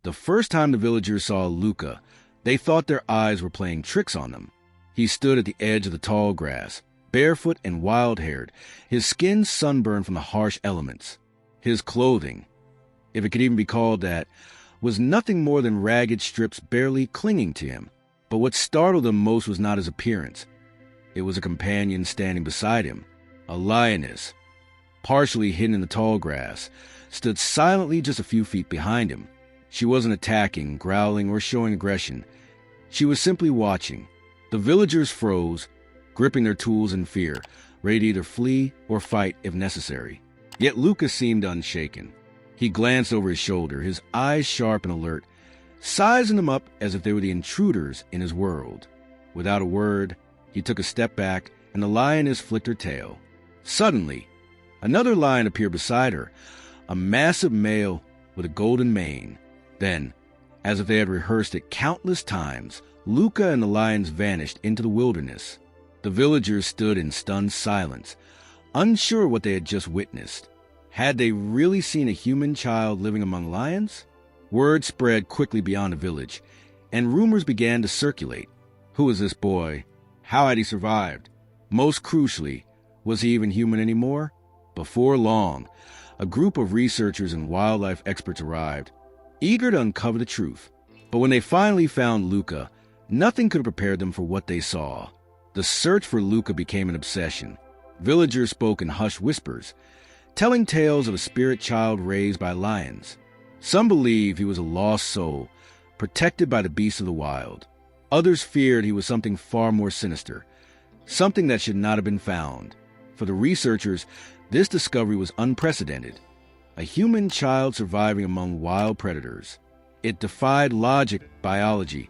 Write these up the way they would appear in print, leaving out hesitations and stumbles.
The first time the villagers saw Luca, they thought their eyes were playing tricks on them. He stood at the edge of the tall grass, barefoot and wild-haired, his skin sunburned from the harsh elements. His clothing, if it could even be called that, was nothing more than ragged strips barely clinging to him. But what startled them most was not his appearance. It was a companion standing beside him, a lioness, partially hidden in the tall grass, stood silently just a few feet behind him. She wasn't attacking, growling, or showing aggression. She was simply watching. The villagers froze, gripping their tools in fear, ready to either flee or fight if necessary. Yet Luca seemed unshaken. He glanced over his shoulder, his eyes sharp and alert, sizing them up as if they were the intruders in his world. Without a word, he took a step back, and the lioness flicked her tail. Suddenly, another lion appeared beside her, a massive male with a golden mane. Then, as if they had rehearsed it countless times, Luca and the lions vanished into the wilderness. The villagers stood in stunned silence, unsure what they had just witnessed. Had they really seen a human child living among lions? Word spread quickly beyond the village, and rumors began to circulate. Who was this boy? How had he survived? Most crucially, was he even human anymore? Before long, a group of researchers and wildlife experts arrived, eager to uncover the truth. But when they finally found Luca, nothing could have prepared them for what they saw. The search for Luca became an obsession. Villagers spoke in hushed whispers, telling tales of a spirit child raised by lions. Some believed he was a lost soul, protected by the beasts of the wild. Others feared he was something far more sinister, something that should not have been found. For the researchers, this discovery was unprecedented. A human child surviving among wild predators. It defied logic, biology,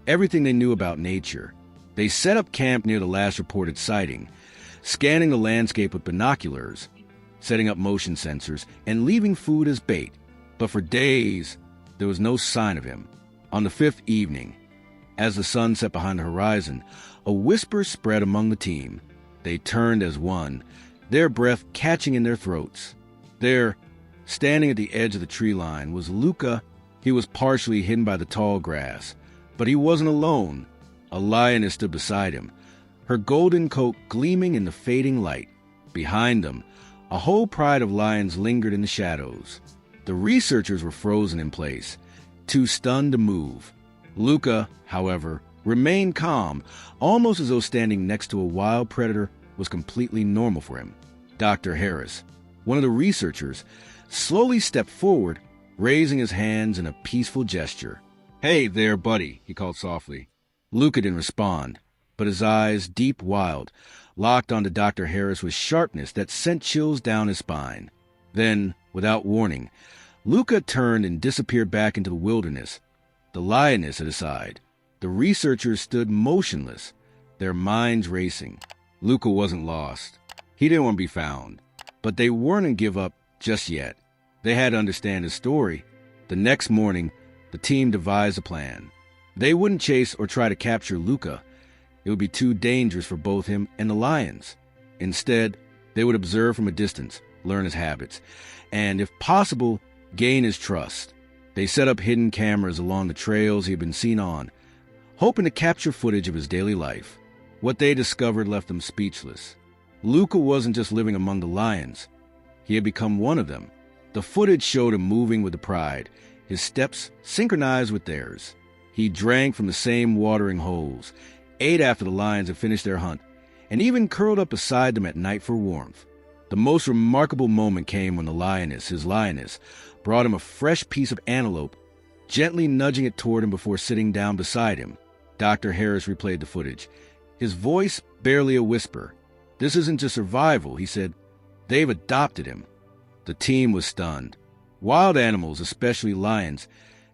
everything they knew about nature. They set up camp near the last reported sighting, scanning the landscape with binoculars, setting up motion sensors, and leaving food as bait. But for days, there was no sign of him. On the fifth evening, as the sun set behind the horizon, a whisper spread among the team. They turned as one, their breath catching in their throats. There, standing at the edge of the tree line, was Luca. He was partially hidden by the tall grass, but he wasn't alone. A lioness stood beside him, her golden coat gleaming in the fading light. Behind them, a whole pride of lions lingered in the shadows. The researchers were frozen in place, too stunned to move. Luca, however, remained calm, almost as though standing next to a wild predator was completely normal for him. Dr. Harris, one of the researchers, slowly stepped forward, raising his hands in a peaceful gesture. "Hey there, buddy," he called softly. Luca didn't respond, but his eyes, deep wild, locked onto Dr. Harris with sharpness that sent chills down his spine. Then, without warning, Luca turned and disappeared back into the wilderness, the lioness at his side. The researchers stood motionless, their minds racing. Luca wasn't lost. He didn't want to be found. But they weren't going to give up just yet. They had to understand his story. The next morning, the team devised a plan. They wouldn't chase or try to capture Luca. It would be too dangerous for both him and the lions. Instead, they would observe from a distance, learn his habits, and, if possible, gain his trust. They set up hidden cameras along the trails he had been seen on, hoping to capture footage of his daily life. What they discovered left them speechless. Luca wasn't just living among the lions. He had become one of them. The footage showed him moving with the pride, his steps synchronized with theirs. He drank from the same watering holes, ate after the lions had finished their hunt, and even curled up beside them at night for warmth. The most remarkable moment came when the lioness, his lioness, brought him a fresh piece of antelope, gently nudging it toward him before sitting down beside him. Dr. Harris replayed the footage, his voice barely a whisper. "This isn't just survival," he said. "They've adopted him." The team was stunned. Wild animals, especially lions,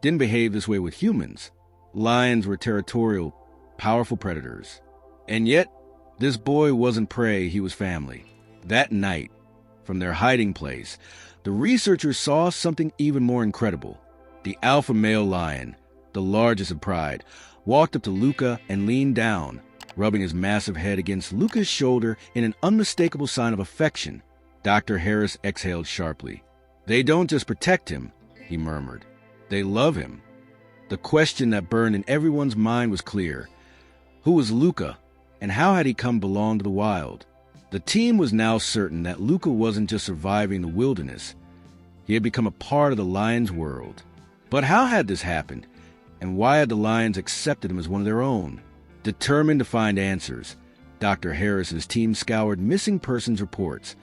didn't behave this way with humans. Lions were territorial, powerful predators. And yet, this boy wasn't prey, he was family. That night, from their hiding place, the researchers saw something even more incredible. The alpha male lion, the largest of pride, walked up to Luca and leaned down, rubbing his massive head against Luca's shoulder in an unmistakable sign of affection. Dr. Harris exhaled sharply. "They don't just protect him," he murmured. They love him. The question that burned in everyone's mind was clear. Who was Luca, and how had he come belong to the wild? The team was now certain that Luca wasn't just surviving the wilderness. He had become a part of the lions' world. But how had this happened, and why had the lions accepted him as one of their own? Determined to find answers, Dr. Harris's team scoured missing persons reports,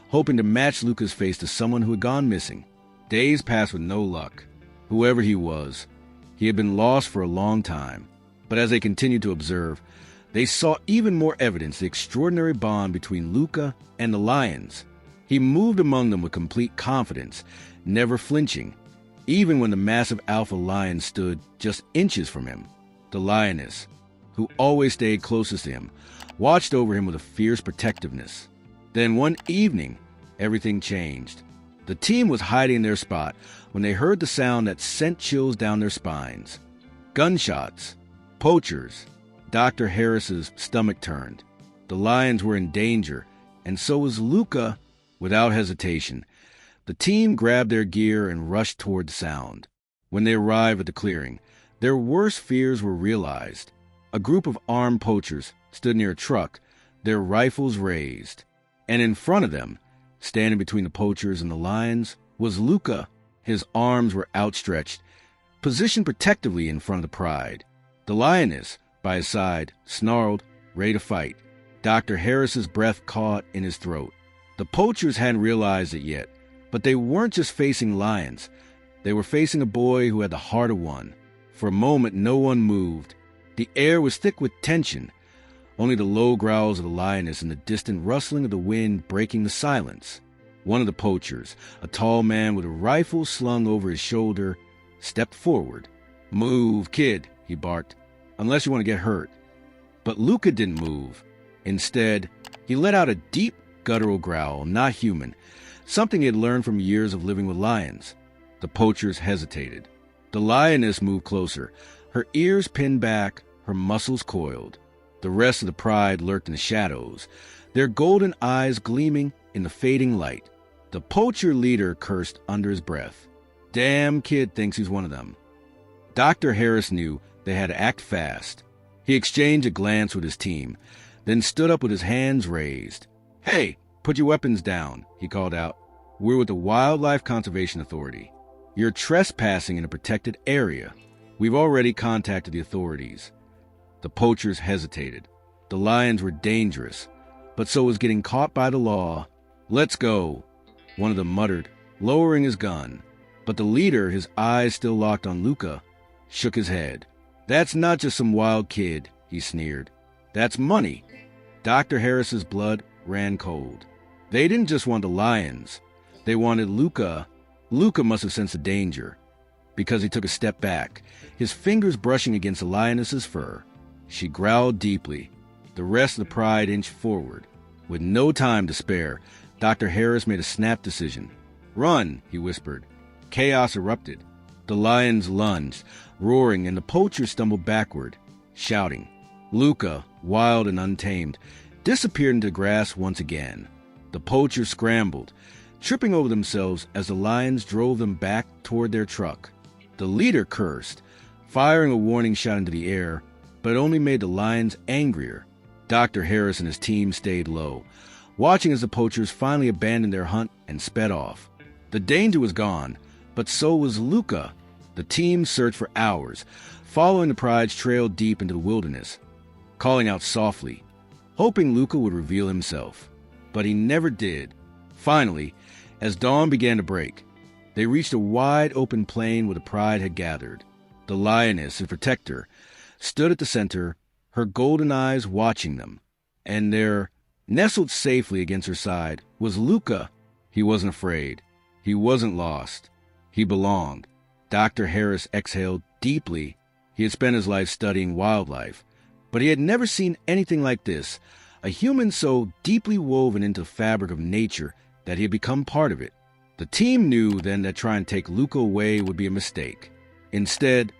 hoping to match Luca's face to someone who had gone missing. Days passed with no luck. Whoever he was, he had been lost for a long time. But as they continued to observe, they saw even more evidence of the extraordinary bond between Luca and the lions. He moved among them with complete confidence, never flinching, even when the massive alpha lion stood just inches from him. The lioness, who always stayed closest to him, watched over him with a fierce protectiveness. Then one evening, everything changed. The team was hiding in their spot when they heard the sound that sent chills down their spines. Gunshots. Poachers. Dr. Harris's stomach turned. The lions were in danger, and so was Luca. Without hesitation, the team grabbed their gear and rushed toward the sound. When they arrived at the clearing, their worst fears were realized. A group of armed poachers stood near a truck, their rifles raised. And in front of them, standing between the poachers and the lions, was Luca. His arms were outstretched, positioned protectively in front of the pride. The lioness, by his side, snarled, ready to fight. Dr. Harris's breath caught in his throat. The poachers hadn't realized it yet, but they weren't just facing lions. They were facing a boy who had the heart of one. For a moment, no one moved. The air was thick with tension, only the low growls of the lioness and the distant rustling of the wind breaking the silence. One of the poachers, a tall man with a rifle slung over his shoulder, stepped forward. "Move, kid," he barked, "unless you want to get hurt." But Luca didn't move. Instead, he let out a deep, guttural growl, not human, something he had learned from years of living with lions. The poachers hesitated. The lioness moved closer, her ears pinned back, her muscles coiled. The rest of the pride lurked in the shadows, their golden eyes gleaming in the fading light. The poacher leader cursed under his breath. "Damn kid thinks he's one of them." Dr. Harris knew they had to act fast. He exchanged a glance with his team, then stood up with his hands raised. "Hey, put your weapons down," he called out. "We're with the Wildlife Conservation Authority. You're trespassing in a protected area. We've already contacted the authorities." The poachers hesitated. The lions were dangerous, but so was getting caught by the law. "Let's go," one of them muttered, lowering his gun. But the leader, his eyes still locked on Luca, shook his head. "That's not just some wild kid," he sneered. "That's money." Dr. Harris's blood ran cold. They didn't just want the lions. They wanted Luca. Luca must have sensed the danger, because he took a step back, his fingers brushing against the lioness's fur. She growled deeply. The rest of the pride inched forward. With no time to spare, Dr. Harris made a snap decision. "Run," he whispered. Chaos erupted. The lions lunged, roaring, and the poachers stumbled backward, shouting. Luca, wild and untamed, disappeared into the grass once again. The poachers scrambled, tripping over themselves as the lions drove them back toward their truck. The leader cursed, firing a warning shot into the air, but it only made the lions angrier. Dr. Harris and his team stayed low, watching as the poachers finally abandoned their hunt and sped off. The danger was gone, but so was Luca. The team searched for hours, following the pride's trail deep into the wilderness, calling out softly, hoping Luca would reveal himself. But he never did. Finally, as dawn began to break, they reached a wide-open plain where the pride had gathered. The lioness, his protector, stood at the center, her golden eyes watching them. And there, nestled safely against her side, was Luca. He wasn't afraid. He wasn't lost. He belonged. Dr. Harris exhaled deeply. He had spent his life studying wildlife, but he had never seen anything like this, a human so deeply woven into the fabric of nature that he had become part of it. The team knew then that trying to take Luca away would be a mistake. Instead,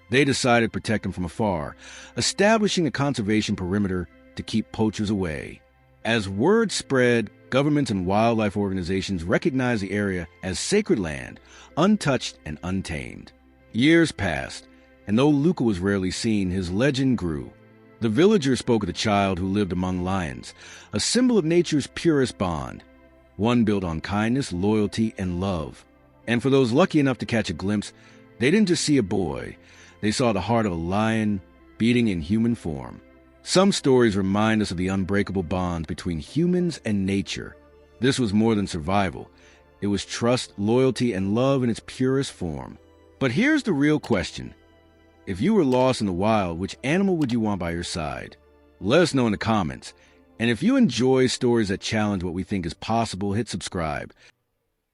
they decided to protect him from afar, establishing a conservation perimeter to keep poachers away. As word spread, governments and wildlife organizations recognized the area as sacred land, untouched and untamed. Years passed, and though Luca was rarely seen, his legend grew. The villagers spoke of the child who lived among lions, a symbol of nature's purest bond, one built on kindness, loyalty, and love. And for those lucky enough to catch a glimpse, they didn't just see a boy, they saw the heart of a lion beating in human form. Some stories remind us of the unbreakable bonds between humans and nature. This was more than survival. It was trust, loyalty, and love in its purest form. But here's the real question. If you were lost in the wild, which animal would you want by your side? Let us know in the comments. And if you enjoy stories that challenge what we think is possible, hit subscribe.